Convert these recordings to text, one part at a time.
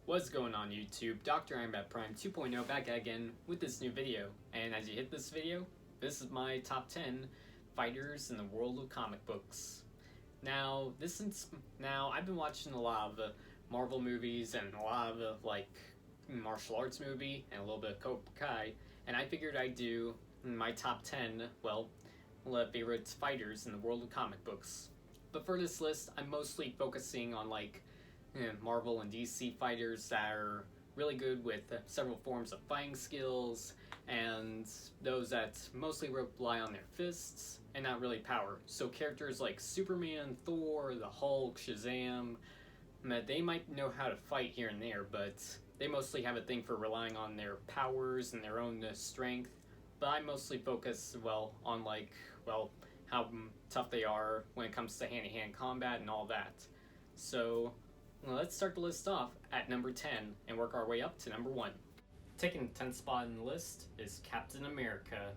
What's going on YouTube? Dr. Ironbat Prime 2.0 back again with this new video. And as you hit this video, this is my top 10 fighters in the world of comic books. Now, I've been watching a lot of Marvel movies and a lot of martial arts movie and a little bit of Cobra Kai, and I figured I'd do my top 10, favorite fighters in the world of comic books. But for this list, I'm mostly focusing on Marvel and DC fighters that are really good with several forms of fighting skills, and those that mostly rely on their fists and not really power. So characters like Superman, Thor, the Hulk, Shazam, they might know how to fight here and there, but they mostly have a thing for relying on their powers and their own strength. But I mostly focus on how tough they are when it comes to hand-to-hand combat and all that. So let's start the list off at number 10 and work our way up to number 1. Taking the 10th spot in the list is Captain America.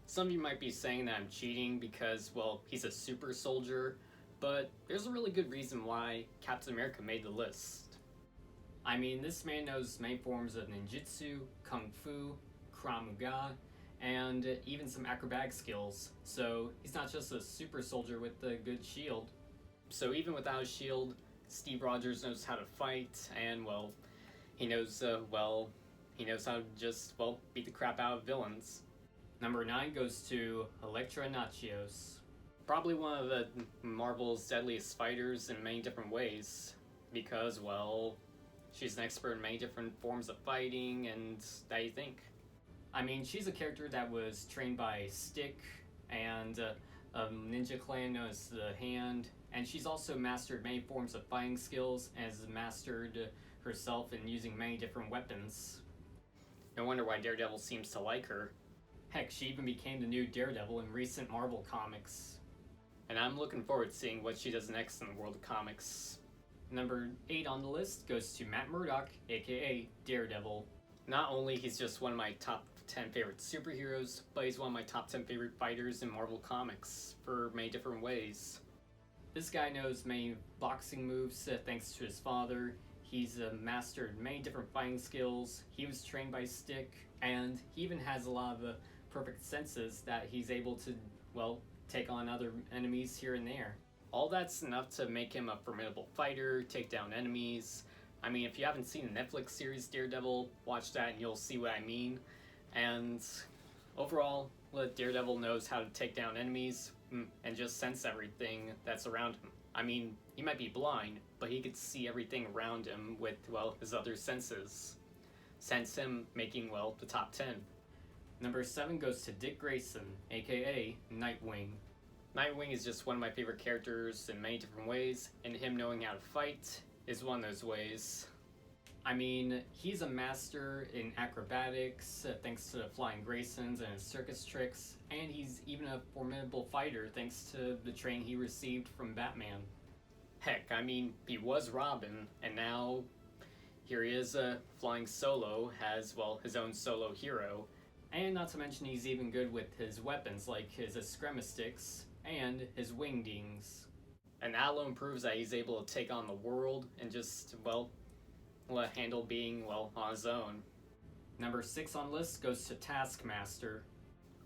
Some of you might be saying that I'm cheating because, he's a super soldier, but there's a really good reason why Captain America made the list. I mean, this man knows many forms of ninjutsu, kung fu, krav maga, and even some acrobatic skills, so he's not just a super soldier with a good shield. So even without a shield, Steve Rogers knows how to fight, and he knows how to just beat the crap out of villains. Number 9 goes to Elektra. Probably one of the Marvel's deadliest fighters in many different ways, because she's an expert in many different forms of fighting. And that you think? I mean, she's a character that was trained by Stick and a ninja clan known as the Hand, and she's also mastered many forms of fighting skills and has mastered herself in using many different weapons. No wonder why Daredevil seems to like her. Heck, she even became the new Daredevil in recent Marvel comics. And I'm looking forward to seeing what she does next in the world of comics. Number 8 on the list goes to Matt Murdock, aka Daredevil. Not only he's just one of my top 10 favorite superheroes, but he's one of my top 10 favorite fighters in Marvel Comics for many different ways. This guy knows many boxing moves thanks to his father. He's mastered many different fighting skills. He was trained by Stick, and he even has a lot of perfect senses that he's able to, take on other enemies here and there. All that's enough to make him a formidable fighter, take down enemies. I mean, if you haven't seen the Netflix series Daredevil, watch that and you'll see what I mean. And overall, Daredevil knows how to take down enemies and just sense everything that's around him. I mean, he might be blind, but he could see everything around him with, his other senses. Sense him making, the top 10. Number 7 goes to Dick Grayson, aka Nightwing. Nightwing is just one of my favorite characters in many different ways, and him knowing how to fight is one of those ways. I mean, he's a master in acrobatics thanks to the Flying Graysons and his circus tricks, and he's even a formidable fighter thanks to the training he received from Batman. Heck, I mean, he was Robin, and now here he is flying solo, has, his own solo hero. And not to mention he's even good with his weapons like his Scremasticks and his Wingdings. And that alone proves that he's able to take on the world and just, handle being, on his own. Number 6 on the list goes to Taskmaster.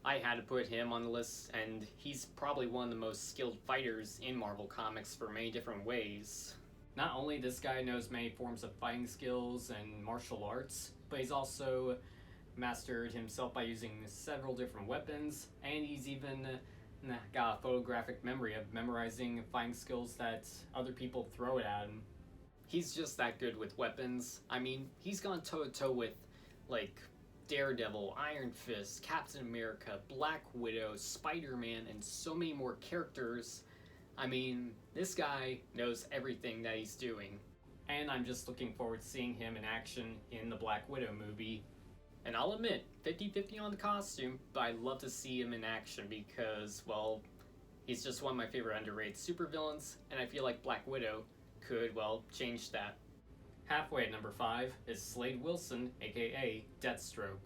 I had to put him on the list, and he's probably one of the most skilled fighters in Marvel Comics for many different ways. Not only this guy knows many forms of fighting skills and martial arts, but he's also mastered himself by using several different weapons, and he's even got a photographic memory of memorizing fighting skills that other people throw at him. He's just that good with weapons. I mean, he's gone toe-to-toe with, Daredevil, Iron Fist, Captain America, Black Widow, Spider-Man, and so many more characters. I mean, this guy knows everything that he's doing. And I'm just looking forward to seeing him in action in the Black Widow movie. And I'll admit, 50-50 on the costume, but I'd love to see him in action because, he's just one of my favorite underrated supervillains, and I feel like Black Widow could, change that. Halfway at number 5 is Slade Wilson, aka Deathstroke.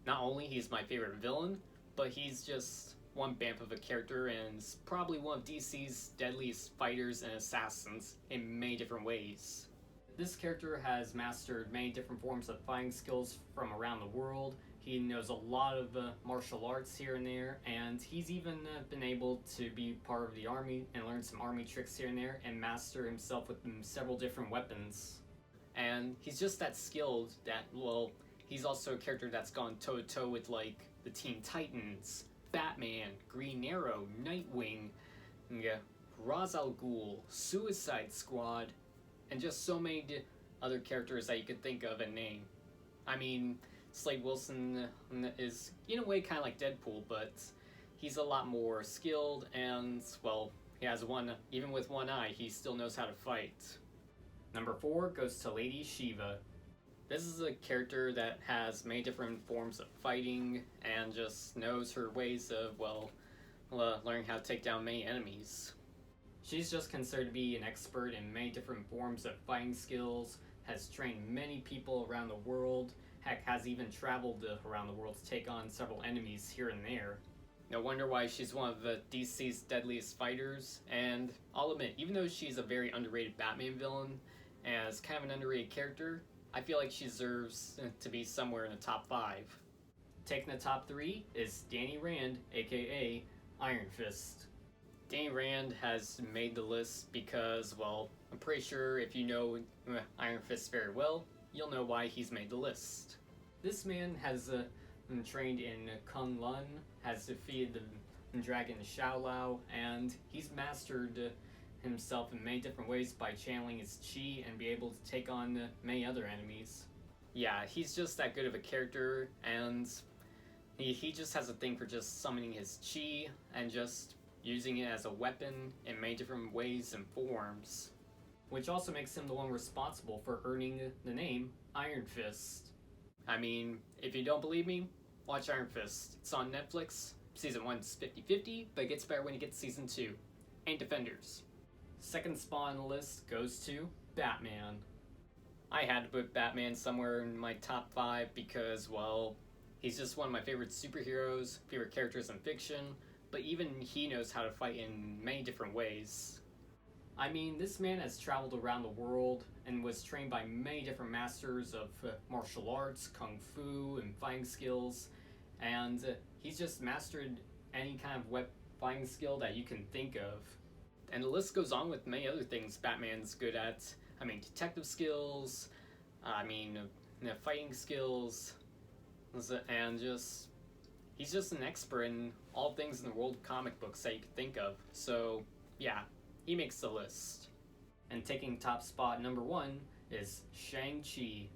Not only he's my favorite villain, but he's just one bamf of a character and is probably one of DC's deadliest fighters and assassins in many different ways. This character has mastered many different forms of fighting skills from around the world. He knows a lot of martial arts here and there, and he's even been able to be part of the army and learn some army tricks here and there and master himself with several different weapons. And he's just that skilled that, well, he's also a character that's gone toe-to-toe with, like, the Teen Titans, Batman, Green Arrow, Nightwing, Ra's al Ghul, Suicide Squad, and just so many other characters that you could think of and name. I mean, Slade Wilson is, in a way, kind of like Deadpool, but he's a lot more skilled, and, well, he has even with one eye, he still knows how to fight. Number 4 goes to Lady Shiva. This is a character that has many different forms of fighting, and just knows her ways of, well, learning how to take down many enemies. She's just considered to be an expert in many different forms of fighting skills, has trained many people around the world, heck, has even traveled around the world to take on several enemies here and there. No wonder why she's one of the DC's deadliest fighters, and I'll admit, even though she's a very underrated Batman villain, and is kind of an underrated character, I feel like she deserves to be somewhere in the top 5. Taking the top 3 is Danny Rand, aka Iron Fist. Danny Rand has made the list because, well, I'm pretty sure if you know Iron Fist very well, you'll know why he's made the list. This man has been trained in Kung Lun, has defeated the dragon Xiao Lao, and he's mastered himself in many different ways by channeling his chi and be able to take on many other enemies. Yeah, he's just that good of a character, and he just has a thing for just summoning his chi and just using it as a weapon in many different ways and forms. Which also makes him the one responsible for earning the name Iron Fist. I mean, if you don't believe me, watch Iron Fist. It's on Netflix. Season 1's 50-50, but it gets better when you get to Season 2. And Defenders. Second spot on the list goes to Batman. I had to put Batman somewhere in my top 5 because, well, he's just one of my favorite superheroes, favorite characters in fiction, but even he knows how to fight in many different ways. I mean, this man has traveled around the world and was trained by many different masters of martial arts, kung fu, and fighting skills, and he's just mastered any kind of fighting skill that you can think of. And the list goes on with many other things Batman's good at. I mean, detective skills, fighting skills, and he's just an expert in all things in the world of comic books that you could think of. So, yeah, he makes the list. And taking top spot number 1 is ShangChi.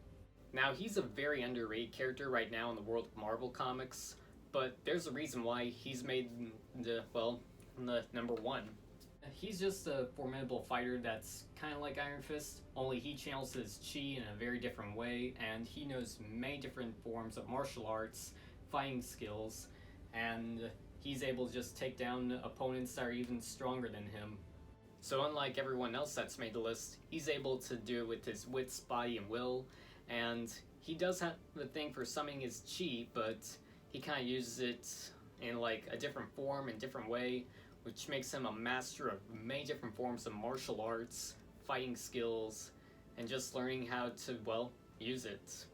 Now, he's a very underrated character right now in the world of Marvel Comics, but there's a reason why he's made the number 1. He's just a formidable fighter that's kind of like Iron Fist, only he channels his chi in a very different way, and he knows many different forms of martial arts, fighting skills, and he's able to just take down opponents that are even stronger than him. So unlike everyone else that's made the list, he's able to do it with his wits, body, and will, and he does have the thing for summoning his chi, but he kind of uses it in like a different form and different way, which makes him a master of many different forms of martial arts, fighting skills, and just learning how to, well, use it.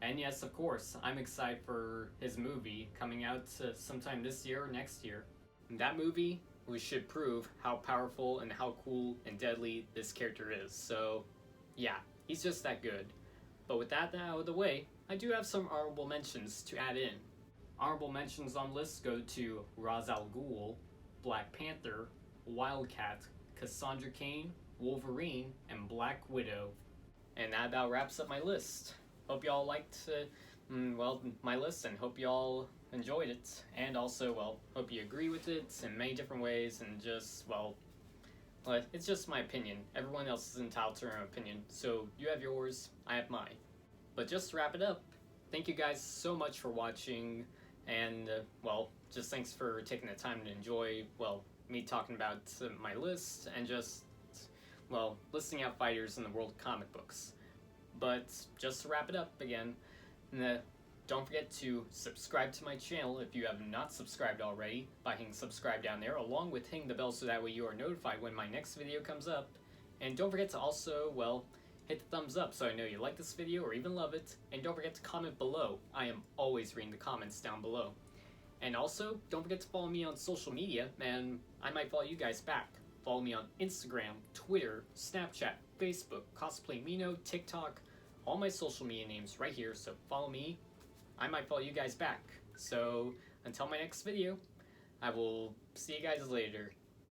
And yes, of course, I'm excited for his movie coming out sometime this year or next year. And that movie, we should prove how powerful and how cool and deadly this character is. So, yeah, he's just that good. But with that out of the way, I do have some honorable mentions to add in. Honorable mentions on the list go to Ra's al Ghul, Black Panther, Wildcat, Cassandra Cain, Wolverine, and Black Widow. And that about wraps up my list. Hope y'all liked, my list, and hope y'all enjoyed it. And also, hope you agree with it in many different ways, and just, it's just my opinion. Everyone else is entitled to their own opinion. So, you have yours, I have mine. But just to wrap it up, thank you guys so much for watching, and, just thanks for taking the time to enjoy, me talking about my list, and just, listing out fighters in the world of comic books. But just to wrap it up again, don't forget to subscribe to my channel if you have not subscribed already by hitting subscribe down there, along with hitting the bell so that way you are notified when my next video comes up. And don't forget to also, hit the thumbs up so I know you like this video or even love it, and don't forget to comment below. I am always reading the comments down below. And also, don't forget to follow me on social media, and I might follow you guys back. Follow me on Instagram, Twitter, Snapchat, Facebook, Cosplay Mino, TikTok, all my social media names right here, so follow me. I might follow you guys back. So, until my next video, I will see you guys later.